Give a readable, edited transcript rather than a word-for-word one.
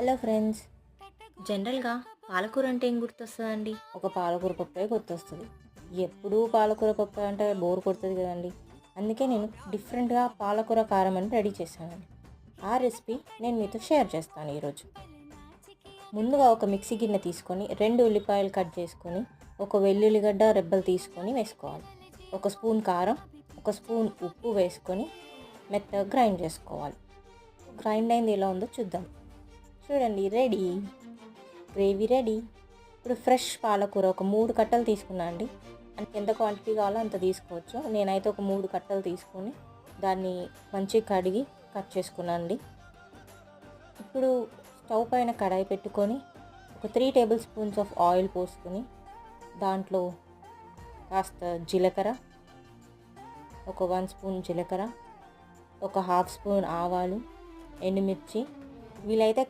Hello friends. జనరల్గా పాలకూర అంటే ఏం గుర్తొస్తుందండి? ఒక పాలకూర పప్పే గుర్తొస్తుంది. ఎప్పుడూ పాలకూర పప్పు అంటే బోర్ కొడుతుంది కదండి. అందుకే నేను డిఫరెంట్గా పాలకూర కారం అని రెడీ చేశానండి. ఆ రెసిపీ నేను మీతో షేర్ చేస్తాను ఈరోజు. ముందుగా ఒక మిక్సీ గిన్నె తీసుకొని 2 ఉల్లిపాయలు కట్ చేసుకొని, ఒక వెల్లుల్లిగడ్డ రెబ్బలు తీసుకొని వేసుకోవాలి. ఒక స్పూన్ కారం, ఒక స్పూన్ ఉప్పు వేసుకొని మెత్తగా గ్రైండ్ చేసుకోవాలి. గ్రైండ్ అయింది ఎలా ఉందో చూద్దాం. చూడండి, రెడీ, గ్రేవీ రెడీ. ఇప్పుడు ఫ్రెష్ పాలకూర ఒక 3 కట్టలు తీసుకున్నా అండి. అంటే ఎంత క్వాంటిటీ కావాలో అంత తీసుకోవచ్చు. నేనైతే ఒక 3 కట్టలు తీసుకొని దాన్ని మంచిగా కడిగి కట్ చేసుకున్నాను అండి. ఇప్పుడు స్టవ్ పైన కడాయి పెట్టుకొని ఒక 3 టేబుల్ స్పూన్స్ ఆఫ్ ఆయిల్ పోసుకొని దాంట్లో కాస్త జీలకర్ర, ఒక 1 స్పూన్ జీలకర్ర, ఒక 1/2 స్పూన్ ఆవాలు, ఎండుమిర్చి, వీలైతే